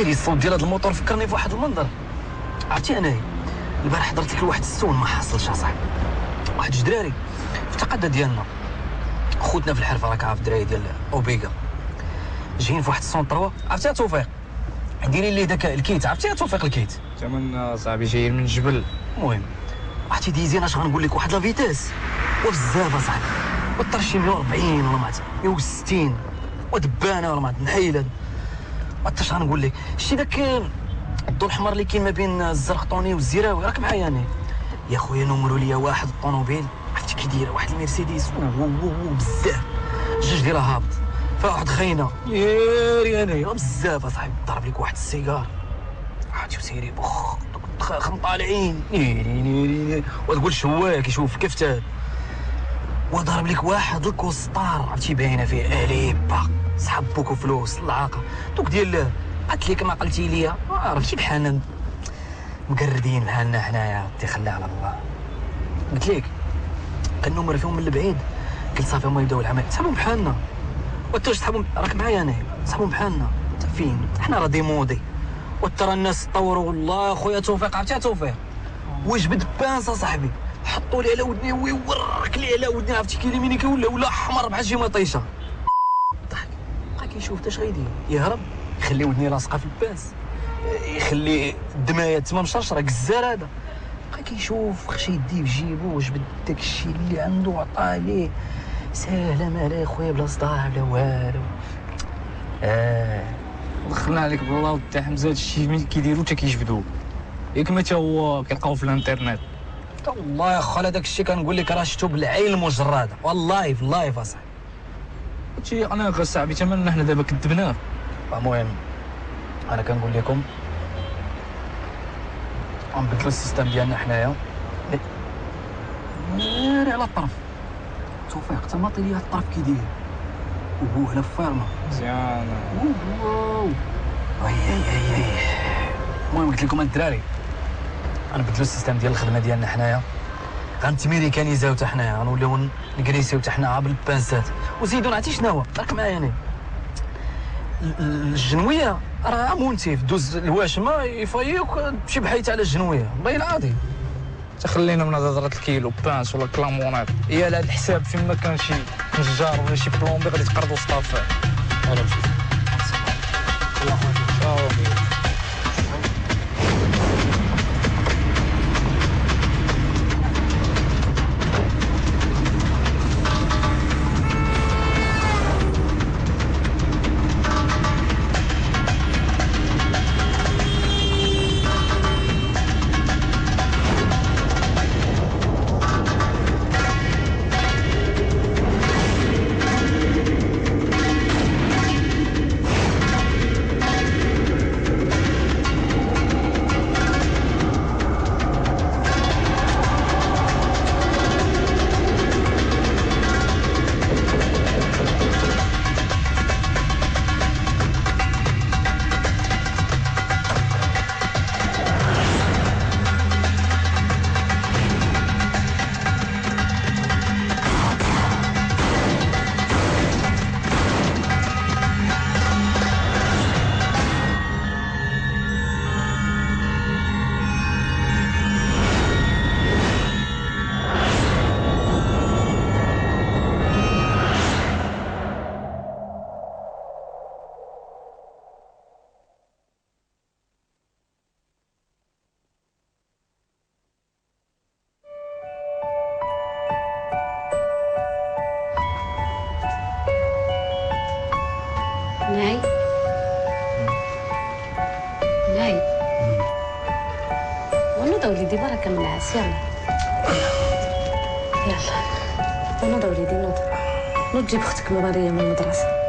ناري الصوت ديال هذا الموتور فكرني في واحد المنظر. عرفتي انايا البارح حضرت لك لواحد السون ما حصلش اصاحبي. واحد جوج دراري في التقاده ديالنا خوتنا في الحرفه، راك عارف الدراري ديال اوبيغا، جايين في واحد السون 3. عرفتي توفيق ديري لي داك الكيت، عرفتي توفيق الكيت تمن صاحبي جايين من الجبل. المهم عرفتي ديزين اش غنقول لك، واحد لا فيتاس وبزاف اصاحبي، وطرشي 140 ولا ما عرفت 160 ودبانه ولا ما عرفت نحيل. عرفتي غنقول لك، شتي داك الضو الحمر اللي كاين ما بين الزرقطوني والزيراوي، راك معايا انا يا خويا؟ نمروا ليا واحد الطوموبيل، عرفتي كي دايره واحد المرسيدس بزاف، جوج ديالها هابط فيها واحد خاينه يا انايا بزاف اصاحبي. ضرب لك واحد السيجار، عرفتي وسيري بخ خم طالعين نيري وتقول شواك يشوف كفتات، وضرب لك واحد الكوستار عرفتي باينه فيه اليبا صحاب بوكو فلوس العاقه دوك ديال قالت لك ما قلتي ليا، عرفتي بحالنا مقردين بحالنا حنايا ودي خليها على الله. قلت لك كنمر فيهم من البعيد، قلت صافي هما يبداو العمل صحابهم بحالنا، وانت واش صحابهم راك معايا انا صحابهم بحالنا. انت فين حنا راه ديمودي وترى الناس تطوروا والله. خويا توفيق عرفتي توفيق وجبد بانسه صاحبي، حطوا لي على ودني ويورك لي على ودني، عرفتي كي يميني ولا احمر بحال شي مطيشه. ضحك بقى كيشوف اش غيدير، يهرب يخلي ودني لاصقه في الباس، يخلي الدمايه تما مشرشره كزار هذا، بقى كيشوف خشي يديه في جيبو وجبد داك الشيء اللي عنده عطاه ليه ساهله مالا خويا بلا صداع بلا والو. دخلنا عليك بالله ودي حمزه، هادشي ملي كيديروا حتى كيجبدوه، ياك ما تا هو كيلقاو في الانترنت. والله يا خال هذاك الشيء كنقول لك راه شفتو بالعين المجرده والله في اللايف اصاحبي. هادشي انا صاحبي تماما حنا دابا كذبناه. المهم انا كنقول لكم غنبدلوا السيستم ديالنا حنايا ناري على الطرف. توفيق تماطي لي الطرف كي داير وهو على فارما مزيان. اي المهم قلت لكم الدراري غنبدلوا السيستم ديال الخدمه ديالنا حنايا، غنتميريكانيزاو حتى حنايا، غنوليو نكريسيو حتى حنا بالبانسات وزيدوا. عرفتي شنو هو راك معايا انا الجنويه راه منتف دوز الواشمه يفيوك تمشي بحيت على الجنويه والله العظيم. تخلينا من هضره الكيلو بانس ولا كلامونات، هي على هذا الحساب فين ما كان شي نجار ولا شي بلومبي غادي تقرضوا صطافه. انا مشيت الله يحفظك. ناي ونوض وليدي بركة من العاس. يلا ونوض وليدي نوض جيب اختك مريم من المدرسة.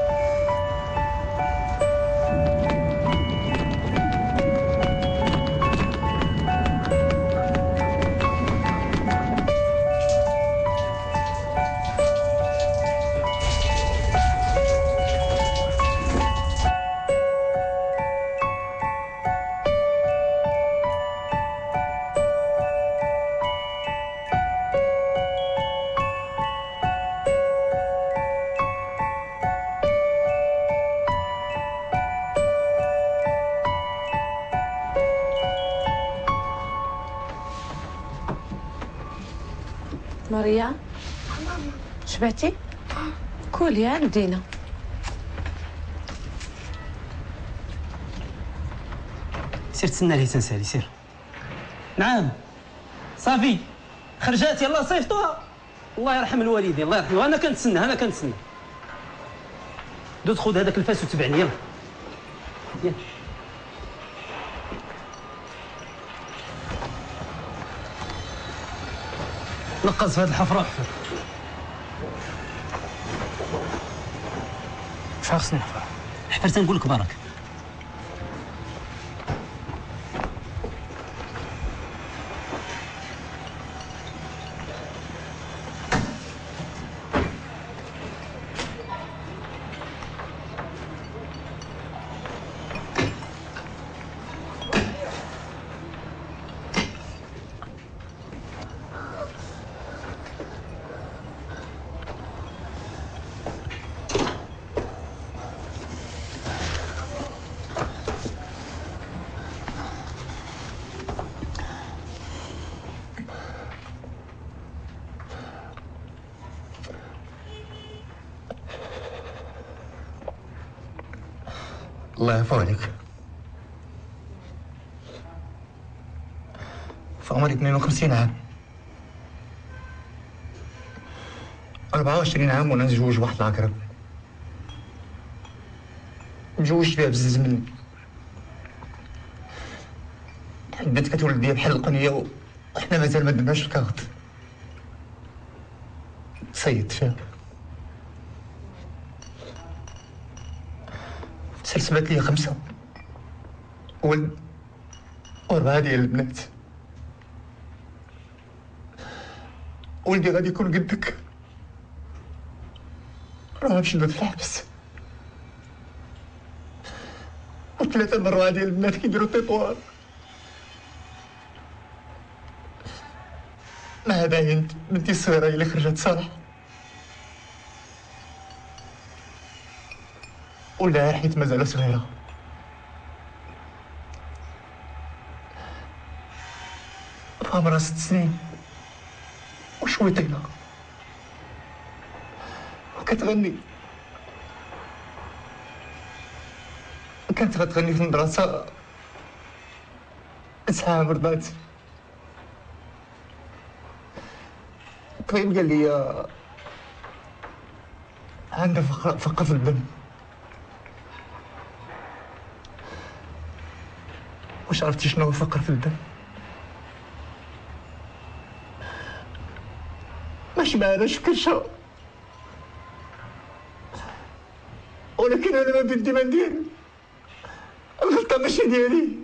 ماريا شبعتي؟ كولي ها بدينا. سير تسنى لي تنسالي سير. نعم صافي خرجات يلا صيفطوها. الله يرحم الوالدين الله يرحمه. انا كنتسنى دوز خذ هذاك الفاس وتبعني يلا يلا. نقص في هذه الحفره وحفر. واش خصني نحفر؟ حفر تنقول لك برك. الله يعفو عليك. في عمري 52 عام، 24 عام وانا متزوج واحد العقرب، متزوج فيها بزز مني، بدات كتولد بيا بحال القنيه وحنا مازال ما درناش الكاغط. تصيدت فيها، سلسبات لي 5 ولد و4 ديال البنات. ولدي غادي يكون قدك، راه مشدود في الحبس، و3 من 4 ديال البنات كيديروا تطوار. مع باين بنتي الصغيره هي اللي خرجت صالحه، ولدها حيت مازال صغيره. عمرها 6 سنين وشويطينه، وكتغني، كانت غتغني في المدرسة ساعة مرضات. الطبيب قال لي عندها فقر في الدم. واش عرفتي شنو هو فقر في الدم؟ ماشي معناش في كل شيء، ولكن انا ما بدي ما ندير، الغلطه ماشي ديالي.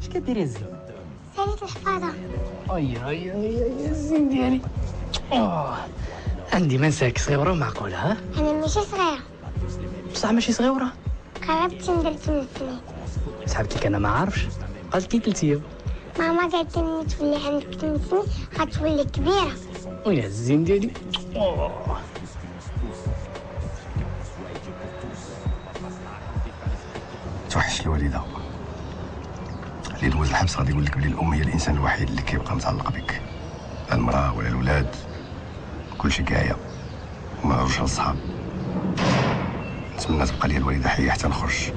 اش كديري الزين؟ ساليت الحفاضة. اي الزين ديالي. عندي منساك صغيره ومعقوله ها؟ أنا ماشي صغيرة، بصح ماشي صغيره. قربت ندير 8 سنين. صاحبتك انا ما عارفش، قالت لي 3 ايام. ماما قالت لي ملي تولي عندك 8 سنين غتولي كبيرة. ويا الزين ديالي. توحش الوالده اللي دوز الحبس غادي يقول لك بلي الام هي الانسان الوحيد اللي كيبقى متعلق بك، لا المراه ولا الاولاد، كلشي كايا وما عرفوش الصحاب. نتمنى تبقى لي الوالده حيه حتى نخرج.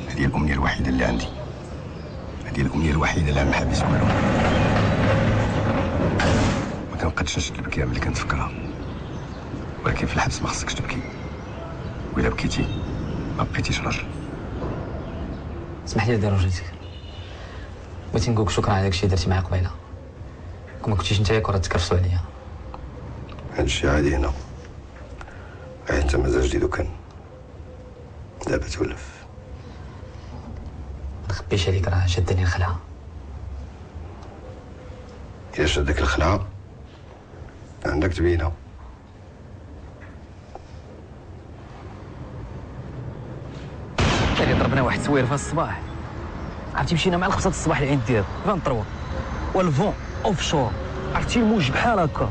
هذه الامنيه الوحيده اللي عندي، هذه الامنيه الوحيده اللي عم حابس كلهم. ما كنبقاش نشد البكيه ملي كنتفكرها، ولكن في الحبس ما خصكش تبكي، وإلا بكيتي ما بقيتيش راجل. اسمح لي دير رجلتك، بغيتي نقولك شكرا على داكشي درتي معايا قبيله. كون ما كنتيش نتايا كون تكرفسوا عليا. هادشي عادي هنا، غير انت مازال جديد وكان دابا تولف. ما نخبيش عليك راه شدني الخلعه. إلا شدك الخلعه عندك تبينها. اللي ضربنا واحد التصوير في الصباح، عرفتي مشينا مع 5 الصباح لعند دياب 23 والفون اوف شور، عرفتي الموج بحال هكا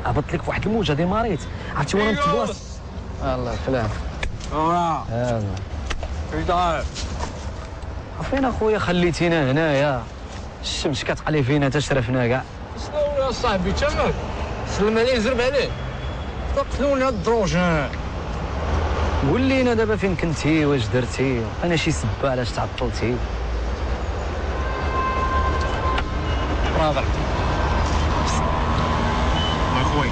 هبط لك في واحد الموجه ديماريت، عرفتي وانا متبلاص. الله فلان يلا فين فين اخويا خليتينا هنايا، الشمس كتقلي فينا تشرفنا كاع. شنو يا صاحبي تماك سلم عليه زرب عليه تقتلوني هاد الدروجان. قول لينا دابا فين كنتي واش درتي، انا شي سبه علاش تعطلتي. برافر ما خويا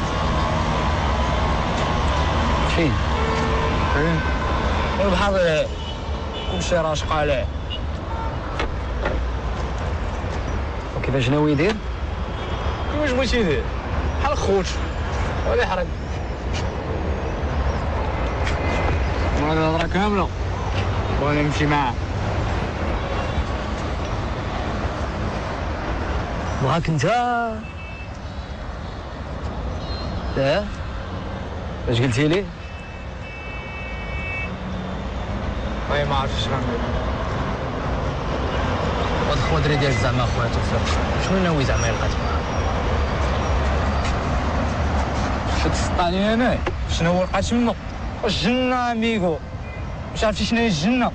فين فين والبحر كلشي راشق عليه. وكيفاش ناوي يدير؟ واش بغيتي يدير بحال خوت ولا يحرق. هاد الهضره كامله بغينا نمشي معاه. بغاك انت لا واش قلتي لي؟ والله ما عرفتش غندير. هاد الخضري ديالك زعما اخويا توفيق شنو ناوي زعما يلقى معاك؟ شد السطا عليا انا شنو هو لقات تما؟ الجنة اميغو مش عرفتي شنو هي الجنة؟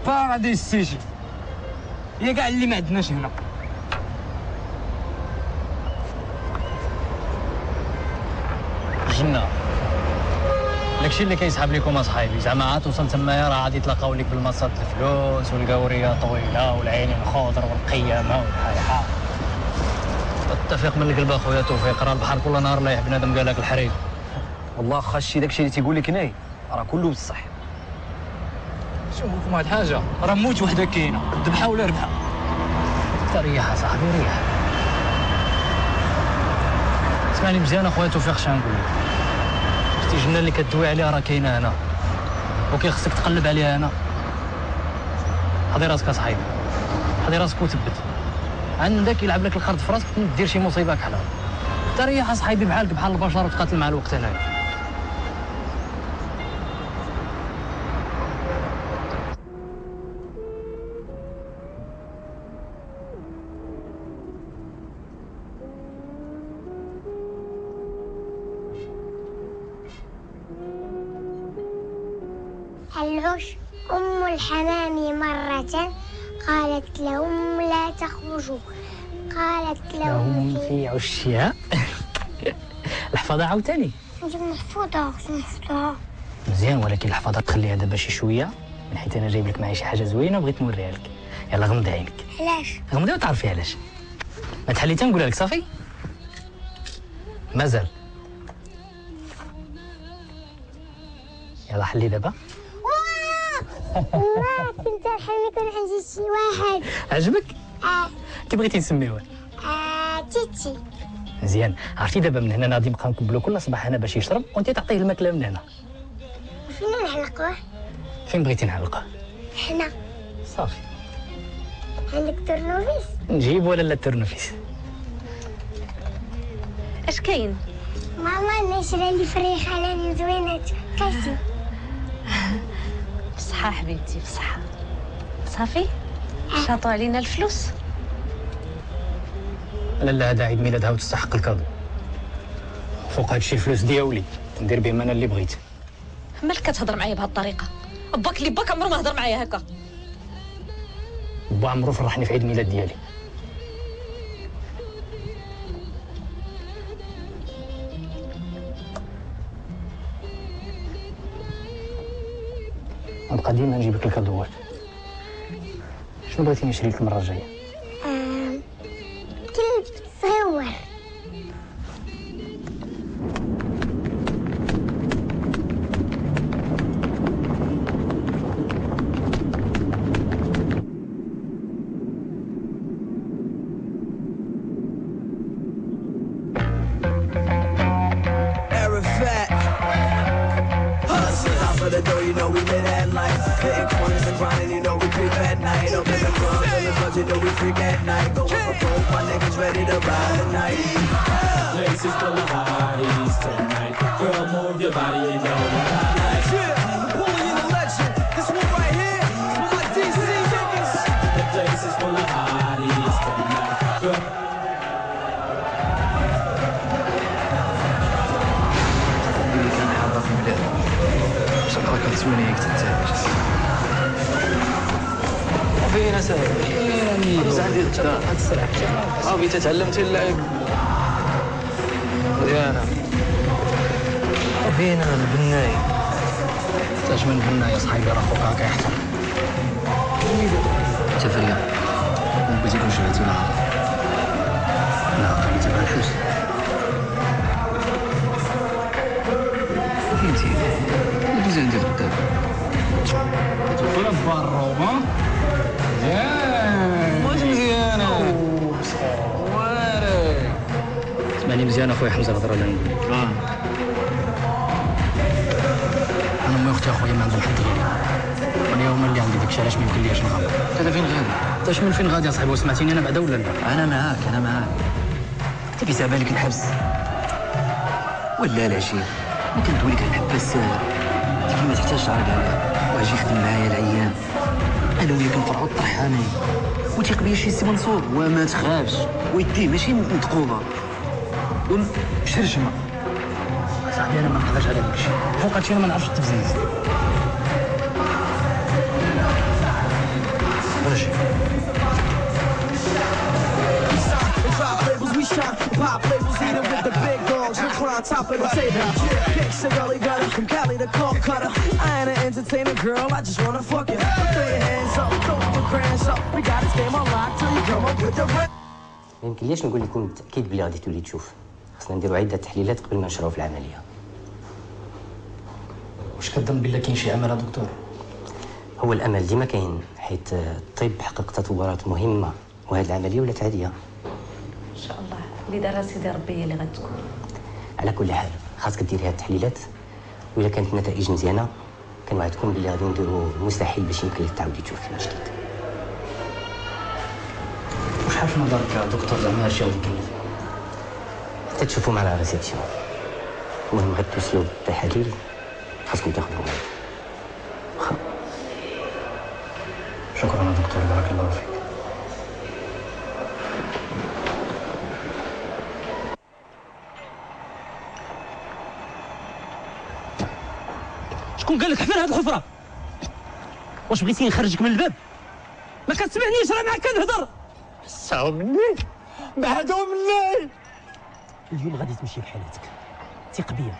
باراديس سيتي هي كاع اللي ما عندناش هنا. الجنة داكشي اللي كيسحب لكم اصحابي، زعما عاد توصل تمايا راه غادي تلاقاو لك بالمصاد الفلوس والقوريه طويله والعينين الخضر والقيامه والحايحه. اتفق من القلب اخويا توفيق، راه البحر كل نهار لايح بنادم قال لك الحريق. والله خاشي داكشي اللي تيقول لك هنايا راه كله بصح. شوف لكم واحد الحاجه، راه موت وحده كاينه، ذبحها ولا ربحها. ريح اصاحبي ريح. اسمعني مزيان اخويا توفيق شنو نقول لك. شتي الجنه اللي كدوي عليها راه كاينه هنا وكيخصك تقلب عليها هنا. حضي راسك اصاحبي، حضي راسك وثبت. عندك يلعب لك الخرط في راسك دير شي مصيبه كحلها. تريح اصاحبي بحالك بحال البشر وتقاتل مع الوقت هنايا. العش أم الحمام مرة قالت لهم لا تخرجوا، قالت لهم في عشها الحفاظه عاوتاني نجيب محفوظة محفوظة مزيان، ولكن الحفاظه تخليها دابا شي شويه من حيت انا جايب لك معايا شي حاجه زوينه بغيت نوريها لك. يلا غمضي عينك. علاش؟ غمضي وتعرفي علاش. ما تحلي تنقولها لك صافي. مازال. يلا حلي دابا. ما كنت نحب يكون عندي شي واحد. عجبك؟ كي بغيتي نسميوه؟ تيتي. مزيان، عرفتي دابا من هنا غادي نبقى نكبلو كل صباح انا باش يشرب وانت تعطيه الماكله من هنا. فين نعلقوه؟ فين بغيتي نعلقه؟ هنا. صافي. عندك ترنوفيس؟ نجيب ولا لا الترنفيس؟ اش كاين؟ ماما نشري لي فريخ على زوينات كاسي. بصحة حبيبتي بصحة. صافي شاطوا علينا الفلوس. لا هذا عيد ميلادها وتستحق الكادو. فوق هادشي الفلوس ديالي ندير بهم انا اللي بغيت. مالك كتهضر معايا بهاد الطريقة؟ باك اللي باك عمرو ما هضر معايا هكا. با عمرو فرحني في عيد ميلاد ديالي. غنبقى ديما نجيب لك الكادوات. شنو بغيتي نشري لك المره الجايه؟ كلب صغير. the door, you know we lit at light. Hitting corners and grinding, you know we creep at night. Open the club and the clubs, you know we freak at night. Going for broke, my niggas ready to ride tonight. Place is full of hotties tonight. Girl, move your body, you know what I like. Yeah, Bully in the legend. This one right here is for my DC niggas. The place is full of hotties tonight. Girl. اللي كان حاضر في البلاد بصراحة كتسويني هيك تتابع فين اسافر؟ فين عندي الدار هاد السرعة صافي تتعلمتي اللعب مزيانة فين البناي؟ تاش من بنا يا صاحبي راه خوك هكا يحصل تفريا بغيتي كون شريتي لها لا قريتها مع الحوس فهمتي مزيان ندير الدابا تدخل بالروما مزيان واش مزيانة واري اسمعني مزيان اخويا حمزه الهضره اللي نقول انا امي واختي اخويا ما عندهم حد غيري وانا هما اللي عندي داكشي علاش ما يمكن لياش نغامر انت فين غادي؟ انت شمن فين غادي يا صاحبي وسمعتيني انا بعدا ولا لا؟ انا معاك انت كيصعب عليك الحبس ولا العشير ما كندوي لك على الحباس ساهل انت ما تحتاجش تعرض عليا واجي يخدم معايا العيان انا وياك نفرحوا الطرحانين وثيق بيا شي سي منصور وما تخافش ويديه ماشي متقوبه وشرشمه صاحبي انا ما نقدرش على داكشي فوق هادشي انا ما نعرفش التبزيز ماشي We shot pop labels eating with the big dogs. Look on top of the table. Kicks the gully gutter from Cali to Calcutta. I ain't an entertainer, girl. I just wanna fuck you. Throw your hands up, throw your grands up. We got this game on lock till you come up with the rest. ما يمكنليش نقول لكم بالتاكيد بلي غادي تولي تشوف. خصنا نديروا عده تحليلات قبل ما نشراو في العمليه. واش كتظن بلي كاين شي امل يا دكتور؟ هو الامل ديما كاين حيت الطب حقق تطورات مهمه وهذه العمليه ولات عاديه. ان شاء الله اللي دار سيدي ربي هي اللي غتكون. على كل حال خاصك ديري هاد التحليلات واذا كانت النتائج مزيانه كنوعدكم بلي غادي نديروا المستحيل باش يمكن لك تعاودي تشوفي من جديد. وشحال في نظرك يا دكتور زعما هادشي غادي يكلف؟ حتى تشوفوا مع لا ريسبسيون. المهم غير توصلوا بالتحاليل خاصكم تاخذوا معايا. واخا. شكرا يا دكتور بارك الله فيك. شكون قال لك حفر هاد الحفره؟ واش بغيتيني نخرجك من الباب؟ ما كتسمعنيش راه معاك كنهضر. حساو مني بعدو مني. اليوم غادي تمشي بحالاتك، ثق بيا.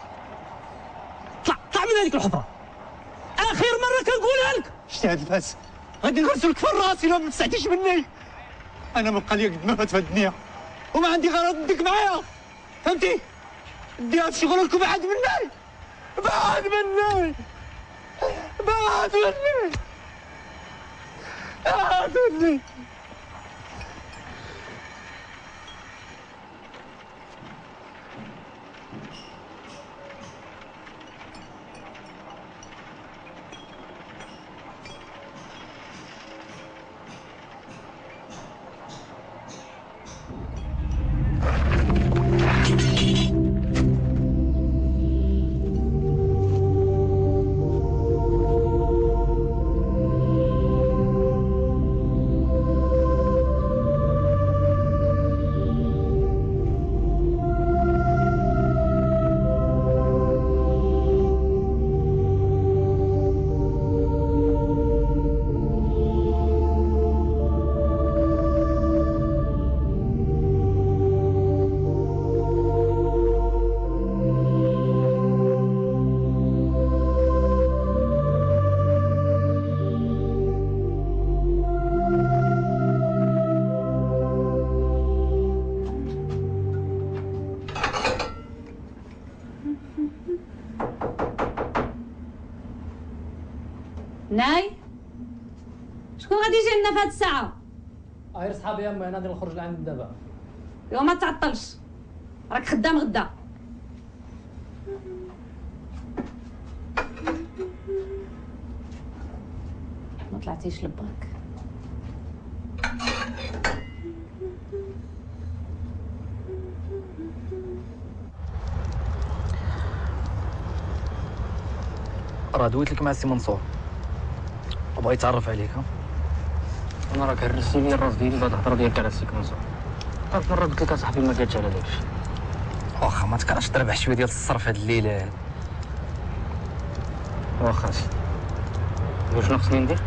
طلع من هذيك الحفره. اخر مره كنقولها لك. شتي هاد الفاس غادي نغرسلك في راسي لو ما تسعديش مني. انا ما بقى لي قد ما فات في الدنيا وما عندي غرض نديك معايا، فهمتي؟ ديها في شغلك وبعد مني، بعد مني، بعد مني، بعد مني. ناي شكون غادي يجي لنا في هاد الساعة؟ غير صحابي امي انا غادي نخرج لعند دابا. ايوا ما تعطلش راك خدام غدا. طلعتيش لباك. راه دويت لك مع سي منصور وبغا يتعرف عليك. انا راك هرستي لي الراس ديالي بهاد الهضره ديالك على السي منصور. عرفت مره قلت لك اصاحبي ما قالش على داكشي. واخا ما تكرهش تربح شويه ديال الصرف هاد الليله. واخا سي شنو خصني ندير؟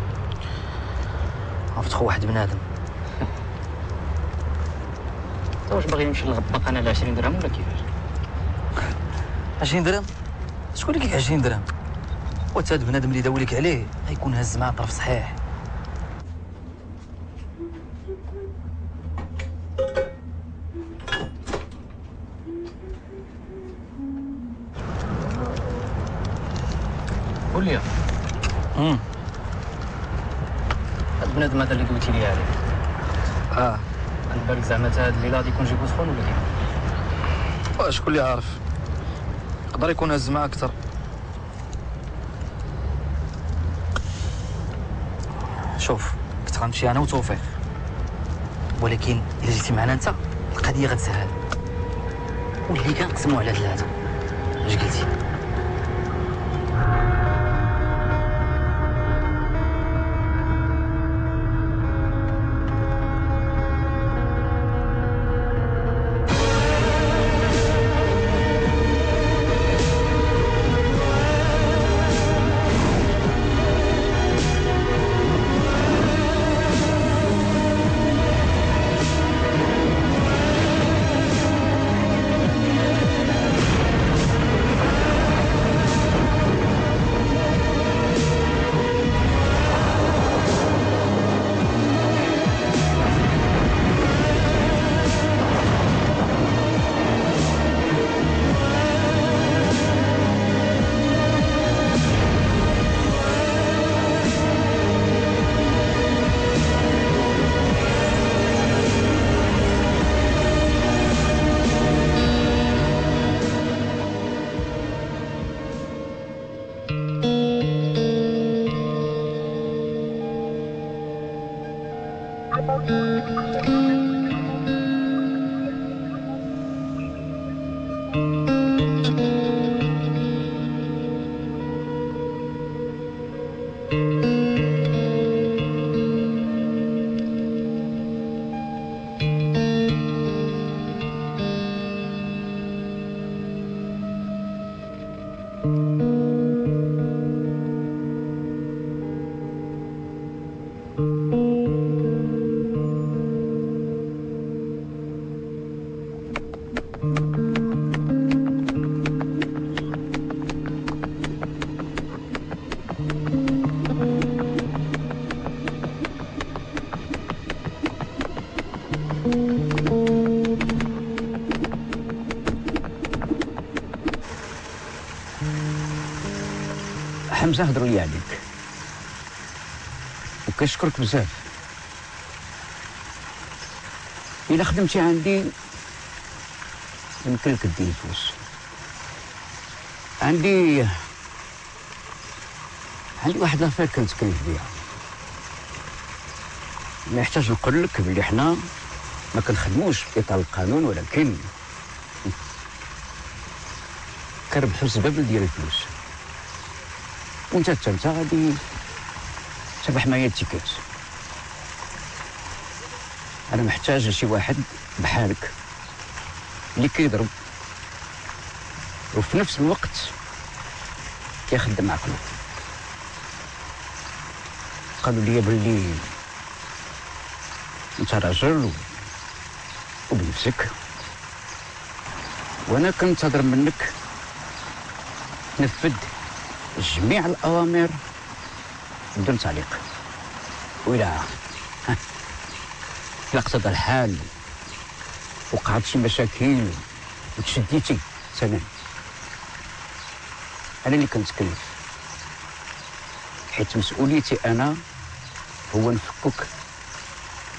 عرفت خو واحد بنادم. واش باغي نمشي للغباق انا على 20 درهم ولا كيفاش؟ 20 درهم؟ شكون اللي قال 20 درهم؟ وتا هاد بنادم اللي داولك عليه غيكون هز معاه طرف صحيح. قول لي هاد بنادم هذا اللي قلتي لي عليه على بالك زعما تا هاد الليله غادي يكون جيبو سخون ولا كيفاش؟ شكون اللي عارف؟ يقدر يكون هز معاه اكثر. شوف كنت غنمشي انا وتوفيق، ولكن الا جيتي معنا انت القضيه غتسهل واللي كنقسموا على ثلاثه. اش قلتي؟ حمزة هضروا لي عليك وكنشكرك بزاف. إلا خدمتي عندي يمكن لك دير الفلوس. عندي واحد لافير كنت كايف بيها، ما يحتاج نقول لك بلي حنا ما كنخدموش في اطار القانون، ولكن كنربحوا السبب ديال الفلوس، وانت حتى انت غادي تربح معايا التيكات. انا محتاج لشي واحد بحالك اللي كيضرب وفي نفس الوقت كيخدم عقله. قالوا لي بلي انت راجل وبنفسك، وانا كنتظر منك تنفذ جميع الاوامر بدون تعليق. وإلا اقتضى الحال وقعت شي مشاكل وتشديتي تمام، انا اللي كنتكلف، حيت مسؤوليتي انا هو نفكك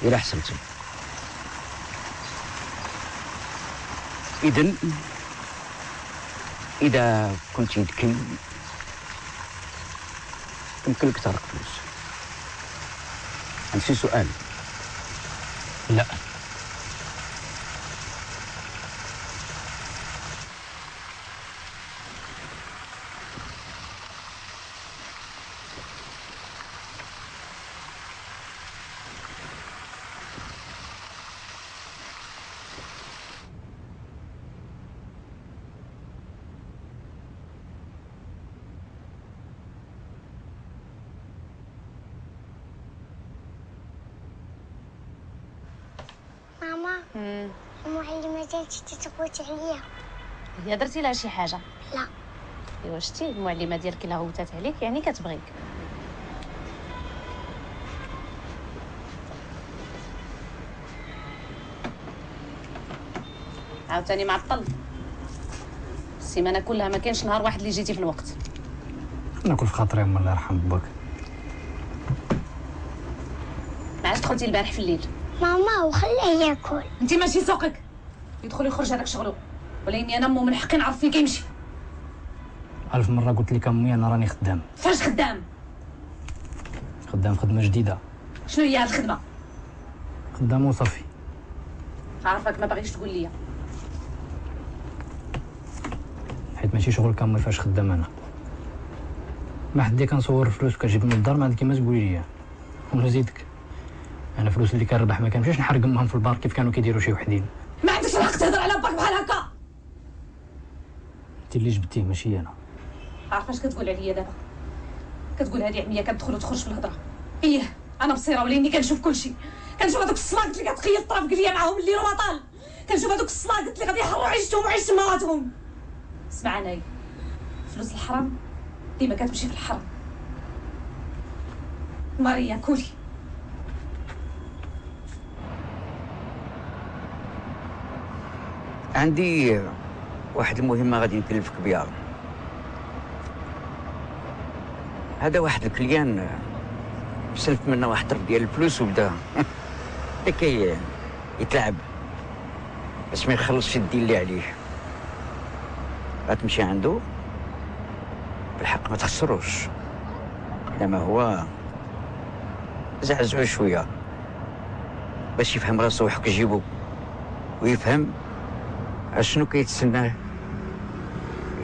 الى حصلتي. اذا كنت يمكن لك ترك فلوس. عندي شي سؤال. لا. ماما المعلمة ديالتي تتغوت عليا. هي درتي لها شي حاجه؟ لا. ايوا شتي المعلمه ديالك الا غوتات عليك يعني كتبغيك. عاوتاني معطل السيمانه كلها، ما كاينش نهار واحد اللي جيتي في الوقت. ناكل في خاطري أما الله يرحم باك. ما عادش دخلتي البارح في الليل. ماما وخليه ياكل. انت ماشي سوقك، يدخل يخرج هذاك شغلو، ولا اني انا مو من حقي نعرف فين كيمشي. 1000 مرة قلت لك أمي أنا راني خدام. فاش خدام؟ خدام خدمة جديدة. شنو هي هاد الخدمه؟ خدام وصافي. عارفك ما باغيش تقول لي، حيت ماشي شغلك أمي فاش خدام أنا. ما حدي كنصور فلوس وكنجيب من الدار ما عندك كيما تقولي ليا. ونزيدك انا فلوس اللي كنربح ما كنمشيش نحرق امهم في البار كيف كانوا كيديروا شي وحدين. ما عندكش الحق تهضر على باك بحال هكا. انت اللي جبتيه ماشي انا. عارفه اش كتقول عليا دابا؟ كتقول هذه عميه كتدخل وتخرج في الهضره. ايه انا بصيره وليني كنشوف كلشي، كنشوف هذوك الصلاقط اللي كتخيل الطرف قليا معاهم الليل وطال، كنشوف هذوك الصلاقط اللي غادي يحروا عيشتهم وعيش مراتهم. اسمع انايا، فلوس الحرام ديما كتمشي في الحرام. ماريا كولي. عندي واحد المهمة غادي نكلفك بها. هذا واحد الكليان سلف منا واحد الطرف ديال الفلوس وبدا كي يتلعب باش ما يخلصش الدين اللي عليه. غتمشي عنده بالحق ما تخسروش، انما هو زعزعو شويه باش يفهم راسو وحق جيبو ويفهم اشنو كيتسناه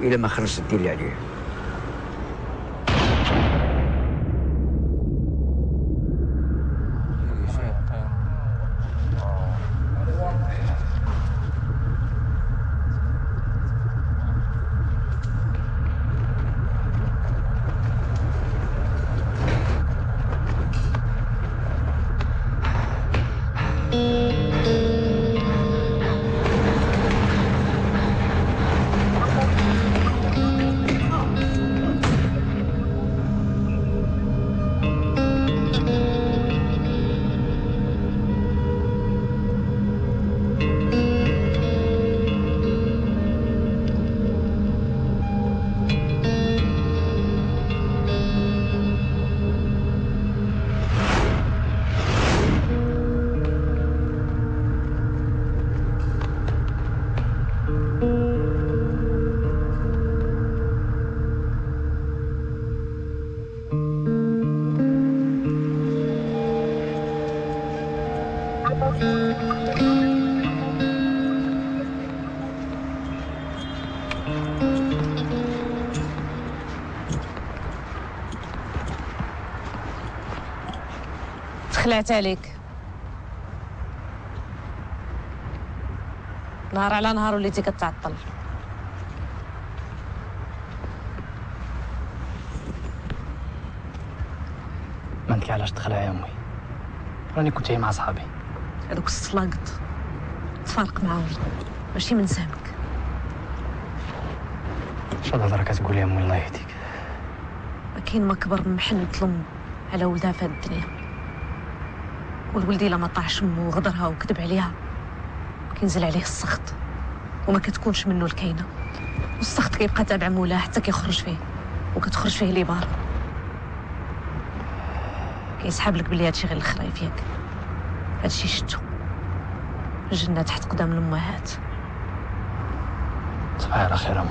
الا ما خلص الدين اللي عليه. تخلعت عليك نهار على نهار وليتي كتعطل. ما عندك علاش تخلع يا امي، راني كنت مع صحابي. هذوك الصلاقط تفارق معاهم ماشي من سامك. شاد هضره كتقول يا امي الله يهديك. ما كاين ما كبر من محنة الام على ولدها في هاد الدنيا، والولد الا ما طاعش امو وغدرها وكذب عليها كينزل عليه السخط وما كتكونش منه الكاينه، والسخط كيبقى تابع مولاه حتى كيخرج فيه وكتخرج فيه ليبار. كيسحاب لك بلي هادشي غير الخرايف ياك، هادشي شتو الجنه تحت قدام الامهات. صباح على خير امي.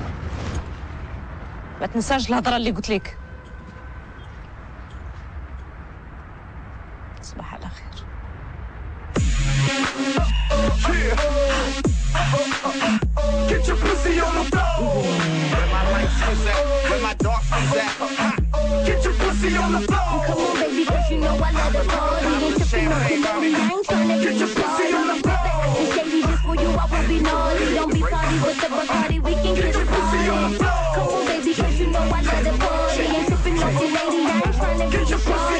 ما تنساش الهضره اللي قلت لك. صباح على خير. rapper. Get your pussy on the floor. Come on, baby, cause you know I love the party. Ain't tripping on your lady, I ain't tryna Get your pussy on the floor. And shady, just for you, I will be naughty. Don't be sorry with the Bacardi, we can get it started. Come on, baby, cause you know I love the party. Ain't tripping on your lady, I ain't tryna get your party.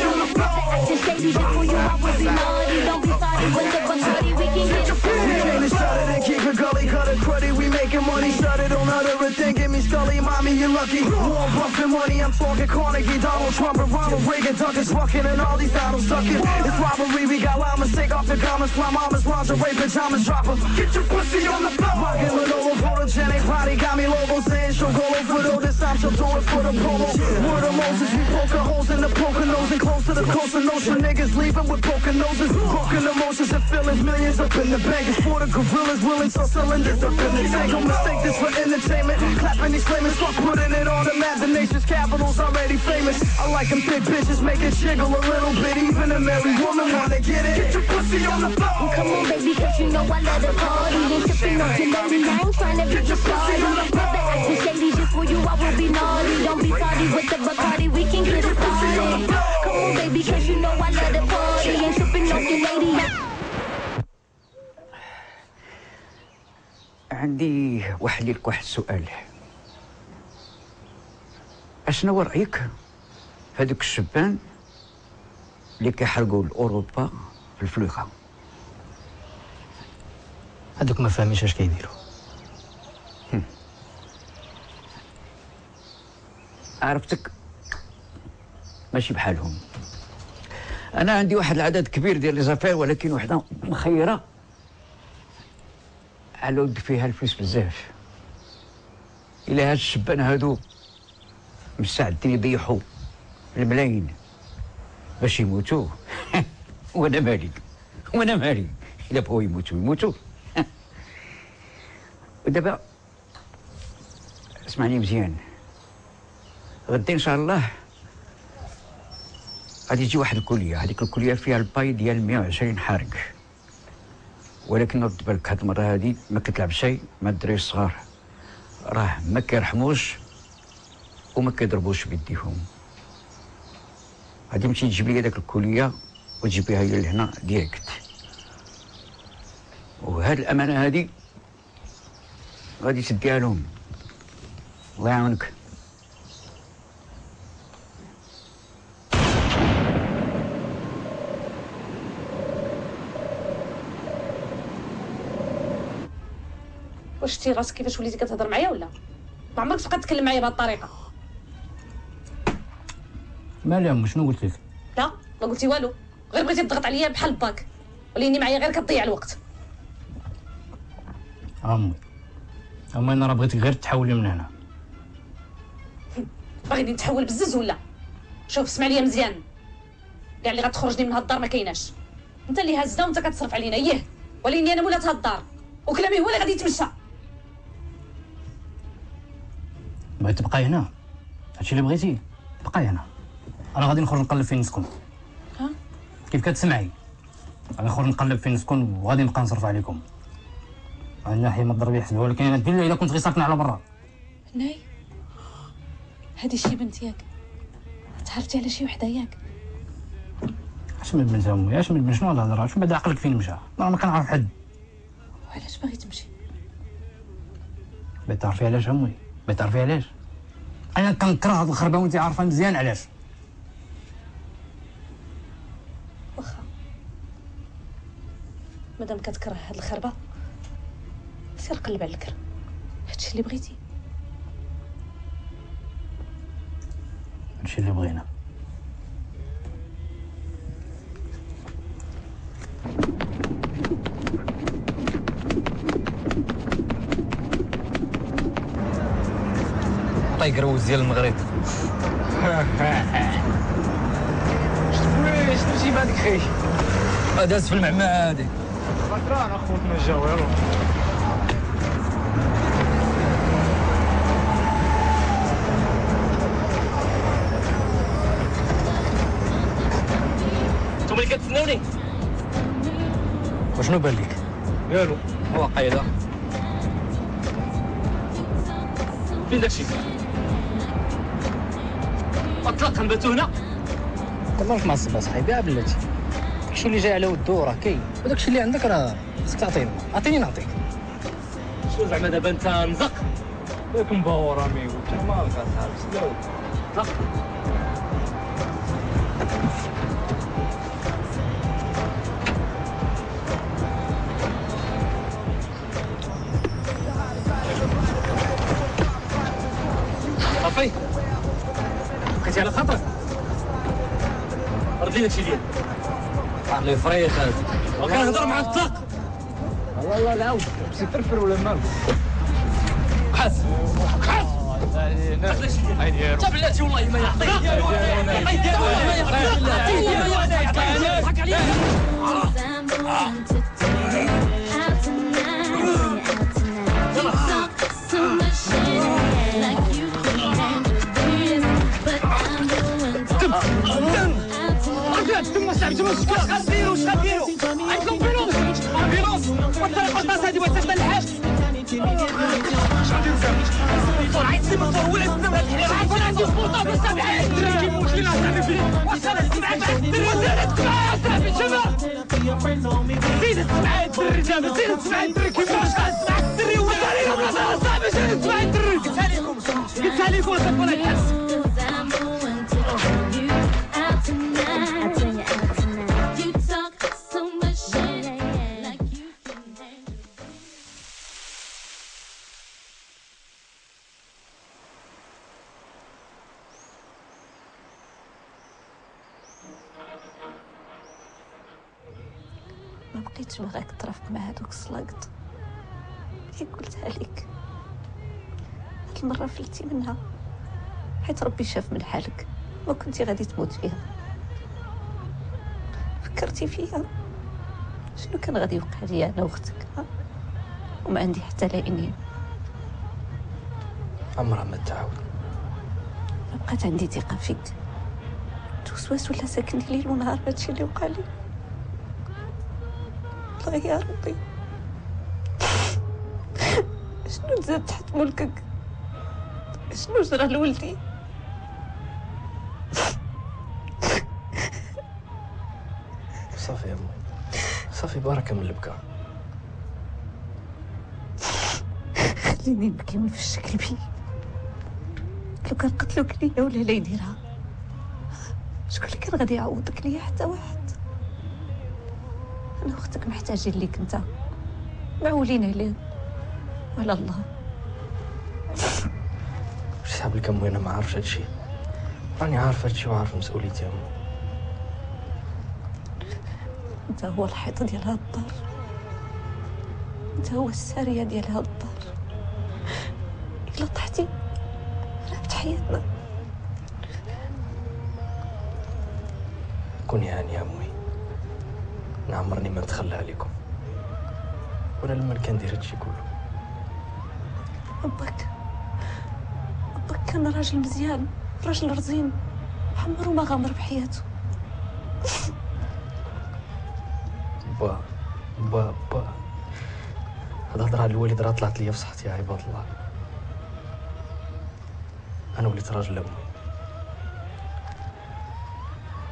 And shady, just for you, I will be naughty. Don't be sorry with the Bacardi, we can get it started. We came to shut it and keep it gully, cut it cruddy. We making money, shut it on other thing. Give me Scully, mommy, you're lucky. Warm buffing money, I'm talking Carnegie, Donald Trump and Ronald Reagan, Duncan fucking and all these Donalds sucking. It's robbery, we got llamas, take off the garments, my mama's lingerie, pajamas, drop 'em. Get your pussy on the floor. Rockin' Lenovo, photogenic body, got me logo saying she'll go for though. This time she'll do it for the promo. Word of Moses, we poke holes in the poker nose and close to the coast of notion. Niggas leaving with broken noses, broken emotions and feelings, millions up in the bank. It's for the gorillas, willing so cylinders up in the tank. Don't mistake this for entertainment. Clapping these flamers, fuck putting it on imagination's capitals already famous. I like them big bitches, make it jiggle a little bit. Even a married woman wanna get it. Get your pussy on the floor. Come on, baby, cause you know I love the party. Ain't tripping on your lady, I ain't tryna get your party. Never acting shady, just for you, I will be naughty. Don't be sorry with the Bacardi, we can get it started. Come on, baby, cause you know I love the party. Ain't tripping on your lady. عندي لك واحد السؤال. اشنو رايك في هذوك الشبان اللي كيحرقوا لاوروبا في الفلوخه؟ هذوك ما فاهمينش اش كيديروا. عرفتك ماشي بحالهم. انا عندي واحد العدد كبير ديال لي زافير، ولكن وحده مخيره على ود فيها الفلوس بزاف. الى هاد الشبان هادو مستعدين يضيحوا الملايين باش يموتوا. وانا مالي الا بغاو يموتوا. ودابا اسمعني مزيان، غدا ان شاء الله غادي تجي واحد الكليه، هذيك الكليه فيها الباي ديال 120 حارق، ولكن رد بالك هاد المره هادي ما كتلعب شيء مع الدراري الصغار، راه ما كيرحموش وما كيضربوش بيديهم. غادي تمشي تجيب لي داك الكليه وتجيب ليها هي لهنا ديريكت، وهاد الامانه هادي غادي تديها لهم. الله يعاونك. واش شتي راسك كيفاش وليتي كتهضر معايا ولا ما عمرك تبقى تتكلم معايا بهذه الطريقه؟ مالي امي شنو قلت لك؟ لا ما قلتي والو، غير بغيتي تضغط عليا بحال باك، وليني معايا غير كتضيع الوقت. امي انا راه بغيتك غير تحولي من هنا. باغيني نتحول بزز ولا؟ شوف اسمع ليا مزيان، كاع اللي غتخرجني من هاد الدار ما كايناش. انت اللي هازنا وانت كتصرف علينا اييه، وليني انا مولات هاد الدار وكلامي هو اللي غادي يتمشى. بغيتي تبقاي هنا، هادشي اللي بغيتي بقاي هنا. انا غادي نخرج نقلب فين نسكن. ها كيف كتسمعي؟ غادي نخرج نقلب فين نسكن وغادي نبقى نصرف عليكم. من ناحيه ما تضربي حسبه، ولكن انا بالله الا كنت غير ساكنه على برا. ناي هادي شي بنت ياك، تعرفتي على شي وحده ياك؟ اش من بنت امي، اش من بنت، شنو هاد الهضره؟ شو بعد عقلك فين مشى؟ انا ما كنعرف حد. وعلاش باغي تمشي؟ بغيت تعرفي علاش امي؟ بغيت تعرفي علاش؟ انا كنكره هاد الخربه وانت عارفه مزيان علاش. واخا مادام كتكره هاد الخربه سير قلب على الكر، هادشي اللي بغيتي. هادشي اللي بغينا. طايق روز ديال المغرب. شنو جيب هذيك خي؟ داز في المعمعة هادي. غدران اخوتنا جاو يلاه. نتوما اللي كتسناوني؟ وشنو بان لك؟ والو واقيلا. فين داكشي؟ وطلق نباتو هنا. مالك معصب اصاحبي يا بلاتي، داكشي اللي جاي على ودو راه كاين، وداكشي اللي عندك راه خصك تعطينا، عطيني نعطيك. شنو زعما دابا انت نزق ياك مباور امي وانت مالك اصاحبي سلاو طلق. صافي بقيتي على خاطرك رد لي داكشي ديالك على فريخ هذا وكنهضر مع الطلاق. الله الله لا بسي فرفر ولا مال حاس حاس جاب بلاتي والله ما يعطيك يضحك عليك. تم صاحبي تم السكر غنديرو واش غنديرو عندكم فيلوس فيلوس والطريقه الباص هادي بغيت تخدم الحاج اش غنديرو فيها عيط سي موطور ولا تسمع هاد الحليب عارف انا عندي سبوطه بس سامع الدري كيموت لينا صاحبي فيه واش انا تسمع الدري وزيد تسمع صاحبي شباب زيد تسمع الدري جابر زيد تسمع الدري كيفاش غنسمع الدري وزارينا بلاصه صاحبي زيد تسمع الدري قلتها لكم صافي ولا يحس. ما بقيتش باغاك ترافق مع هادوك السلاقط اللي قلتها لك. هاد المره فلتي منها حيت ربي شاف من حالك ما كنتي غادي تموت فيها. فكرتي فيا شنو كان غادي يوقع لي انا واختك وما عندي حتى لا انين. عمرها ما تعاود. ما بقات عندي ثقه فيك. توسواس ولا ساكن ليل ونهار هادشي اللي وقع لي. والله يا ربي شنو تزاد تحت ملكك؟ شنو جرى لولدي؟ صافي يا امي صافي بركه من البكا. خليني نبكي ونفش قلبي. لو كان قتلوك ليا ولا لا يديرها شكون اللي كان غادي يعوضك ليا؟ حتى واحد. انا واختك محتاجين ليك انت معولين عليه ولا الله. واش صحاب لك امي انا ما عارفش هادشي، راني عارف هادشي وعارف مسؤوليتي يا امي. انت هو الحيط ديال هاد الدار، انت هو الساريه ديال هاد الدار. الا طحتي راه حياتنا. كوني هاني يا امي، انا عمرني ما نتخلى عليكم ولا لما كندير هادشي كله. باك كان راجل مزيان، راجل رزين، عمرو ما غامر بحياته. با هاد الهضره الوالد راه طلعت ليا في صحتي يا عباد الله. انا وليت راجل امي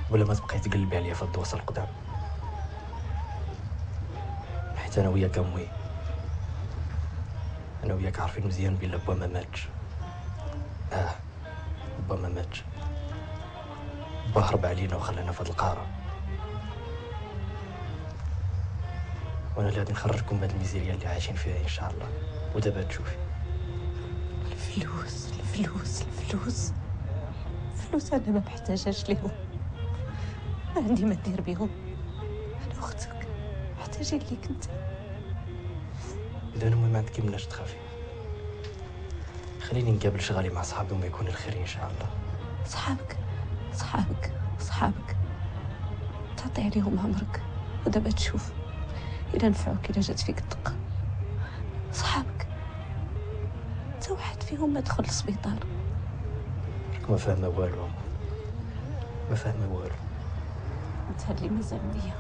ولا ما تبقاي تقلبي عليا في الدوسه القدام، حيت انا وياك امي، انا وياك عارفين مزيان بلا با ما ماتش. با ما ماتش، با هرب علينا وخلانا في هاد القاره، وانا اللي غادي نخرجكم من هاد الميزيريا اللي عايشين فيها ان شاء الله. ودابا تشوفي الفلوس الفلوس الفلوس فلوس انا ما محتاجاش ليهم، ما عندي ما ندير بيهم. انا اختك محتاجين ليك انت. اذا امي ما عندك مناش تخافي، خليني نقابل شغالي مع صحابي وما يكون الخير ان شاء الله. صحابك تعطي عليهم عمرك ودابا تشوف الا نفعوك الا جات فيك الدقه. صحابك انت واحد فيهم ما دخل للسبيطار. ما فاهمه والو، ما فاهمه والو. انت اللي مازال بيا.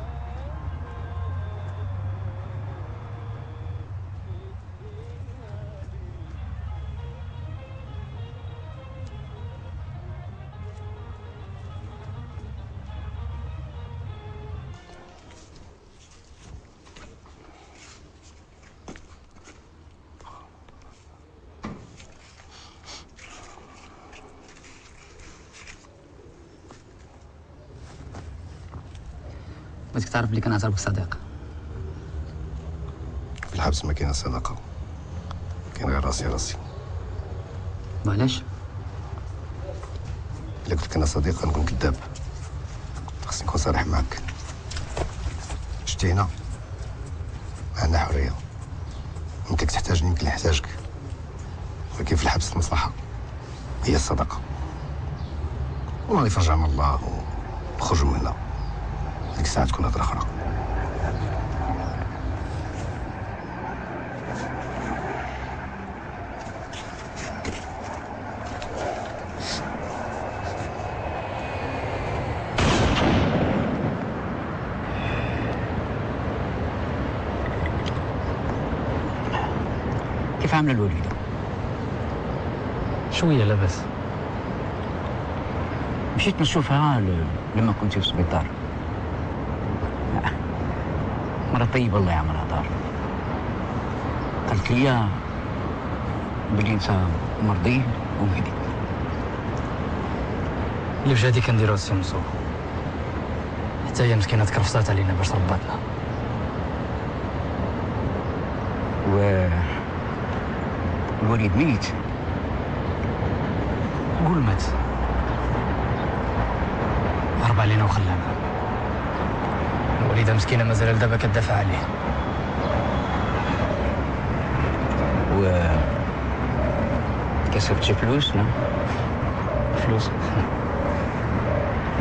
بغيتك تعرف بلي كنعتبرك صديق. في الحبس ما كاينه صداقه، كاين غير راسي. وعلاش؟ الا قلت لك انا صديق غنكون كذاب، خصني نكون صريح معاك. شتي هنا عندنا حريه، يمكنك تحتاجني يمكن نحتاجك، ولكن في الحبس المصلحه هي الصداقه. والله يفرجنا الله ونخرجوا من هنا، ديك الساعه تكون هضره اخرى. كيف عامله الوليده؟ شويه لاباس. مشيت نشوفها لما كنت في السبيطار. مرة طيبة الله يعملها دار. قالت لي بلي انت مرضي ومهدي. اللي في جهدي كنديرو السي منصور، حتى هي مسكينه تكرفصات علينا باش ربطنا. الوليد ميت؟ قول مات، هرب علينا وخلانا. الوليده مسكينه مازال دابا كتدافع عليه. كسبت شي فلوس؟ لا فلوس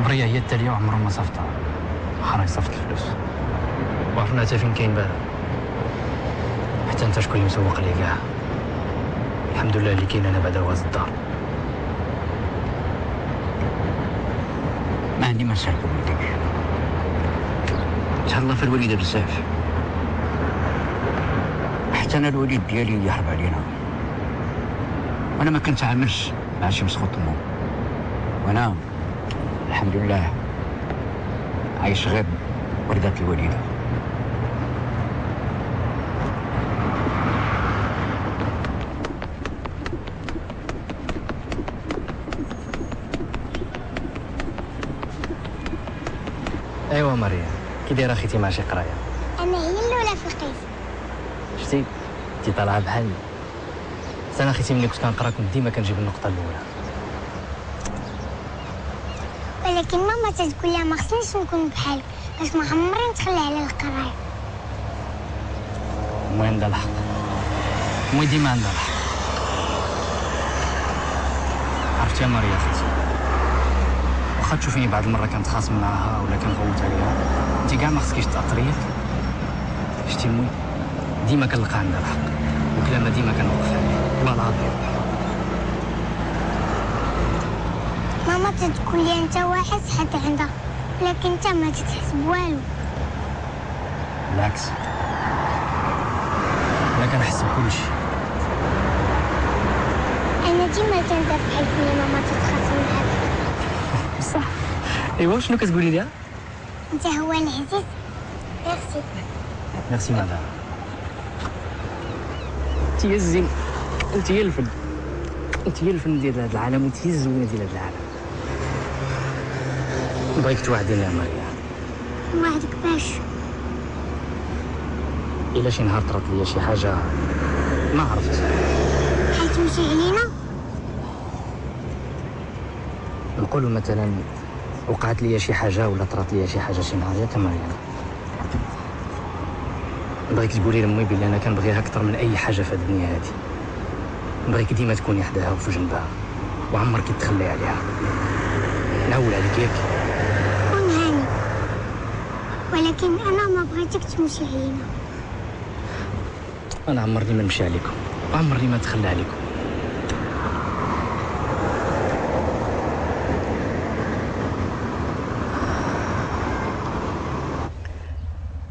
بريه هي التاليه وعمره ما صفتها، حرا يصفت الفلوس. وعرفنا حتى فين كاين بال، حتى انت شكون اللي مسوق لي كاع. الحمد لله اللي كاين انا بعد واز الدار. ما عندي ما نسالك بوليدك، تهلا في الوليده بزاف. حتى انا الوليد ديالي يحرب علينا، وانا ما كنتعاملش مع شي مسخوط امو، وانا الحمد لله عايش غير ولدات الوليده. ايوا مريم، كي دايره اخيتي مع شي قرايه؟ انا هي الاولى في القسم. شتي انتي طالعه بحالي. انا اخيتي ملي كنت كنقرا كنت ديما كنجيب النقطه الاولى. ولكن ماما تتقول لها ما خصنيش نكون بحالك باش ما عمري نتخلى على القرايه. المهم عندها الحق، المهم ديما عندها الحق. عرفتي يا مريم اختي، واخا تشوفيني بعض المره كنتخاصم معاها ولا كنغوت عليها، انت كاع ما خصكيش تاثري ياك. شتي المهم ديما كنلقى عندها الحق، وكلامها ديما كنوقف عليه، والله العظيم. ماما تتقول لي انت واحد صحت عندها، ولكن انت ما تتحس بوالو. بالعكس، انا كنحس بكلشي. انا ديما كندافع عليك ملي ماما تتخاصم معاك. بصح ايوا شنو كتقولي ليها؟ انت هو العزيز. ميرسي. ميرسي مدام. انت هي الزين، انت هي الفن، انت هي الفن ديال هذا العالم، وانت هي الزوينه ديال هذا العالم. بغيك توعديني يا مريم. نوعدك باش؟ الا شي نهار طرات ليا شي حاجه ما عرفت بحال تمشي علينا، نقولوا مثلا وقعت ليا شي حاجه ولا طرات ليا شي حاجه شي نهار ياك مريم، نبغيك تقولي لامي بلي انا كنبغيها اكثر من اي حاجه في هذه الدنيا هذه. نبغيك ديما تكوني حداها وفي جنبها وعمرك تخلي عليها. نعول عليك ياك. كون هاني، ولكن انا ما بغيتك تمشي علينا. انا عمرني ما نمشي عليكم وعمرني ما نتخلى عليكم.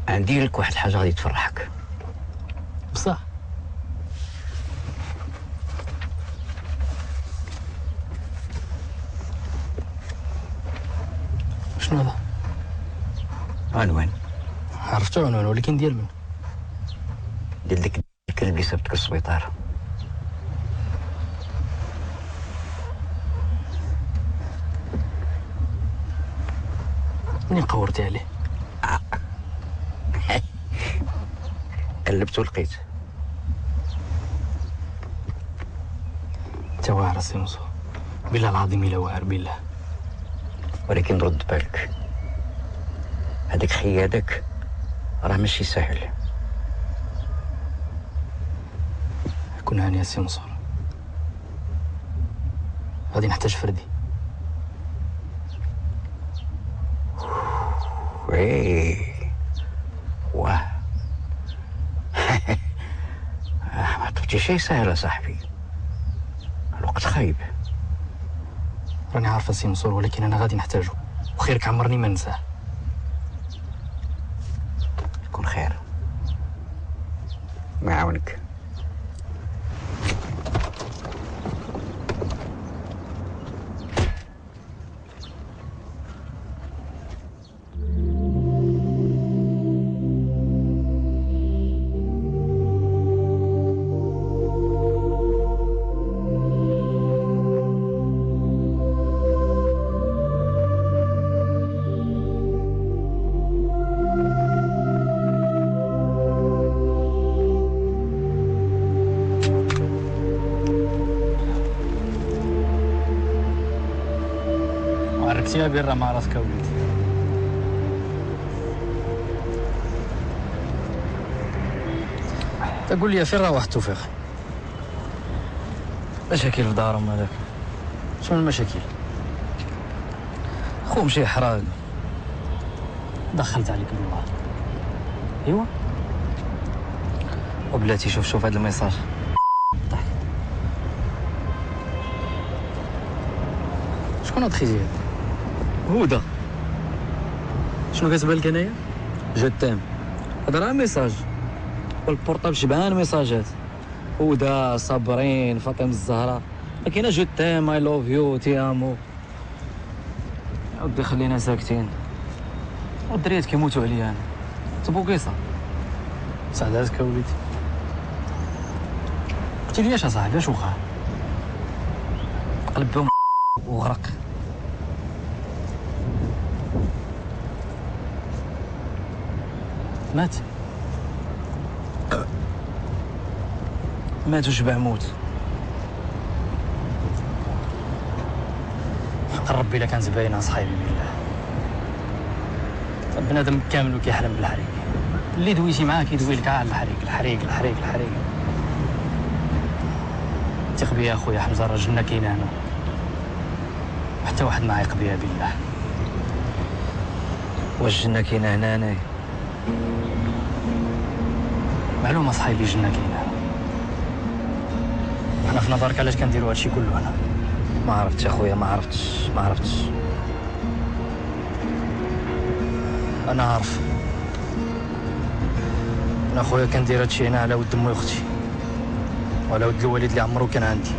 عندي لك واحد الحاجه غادي تفرحك. بصح شنو هذا؟ عنوان. عرفتو عنوان، ولكن ديال من؟ ديال ديك الكلب اللي سبتك السبيطار. منين قورتي عليه؟ قلبت ولقيت. انت واعر سي منصور، بالله العظيم الا واعر بالله. ولكن رد بالك، هذاك خيادك راه ماشي سهل. كون هاني يا سي منصور، غادي نحتاج فردي. وي واه ما عطيتي شي سهل يا صاحبي، الوقت خايب. راني عارفه سي منصور، ولكن انا غادي نحتاجه، وخيرك عمرني ما ننساه. يكون خير، ما يعاونك. عرفتي يا بيرة مع راسك وليدي. تقول لي فين راه واحد التوفيق؟ مشاكل في دارهم هذاك. شنو المشاكل؟ خو مشي حراق، دخلت عليك بالله. ايوا وبلاتي شوف هذا الميساج. ضحك. شكون هاد خيزي هذا؟ هدى. شنو كتبان لك انايا؟ جو تيم. هذا راه ميساج، والبورطابل شبعان ميساجات. هدى، صابرين، فاطمه الزهراء، ما كاينه جو تيم، اي لوف يو، تي امو. يا ودي خلينا ساكتين، والدريات كيموتوا عليا انا. تبوكيصه سعداتك يا وليدي. قلتي لي اش اصاحبي؟ اش وقع؟ قلب بهم وغرق. مات وشبع موت. حق ربي الا كانت باينه صحيبي بالله. بنادم كامل وكيحلم بالحريق، اللي دويتي معاه كيدوي لك على الحريق الحريق الحريق الحريق. ثق بيا اخويا حمزه، راه الجنه كاينه هنا، حتى واحد ما عايق بيا بالله. واش الجنه كاينه هنا؟ انايا معلومه صحيبي، الجنه كاينه. انا في نظرك علاش كنديروا هادشي كله هنا؟ ما عرفتش اخويا، ما عرفتش. انا عارف، انا اخويا كندير هادشي هنا على ود امي واختي، وعلى ود الوالد اللي عمرو كان عندي.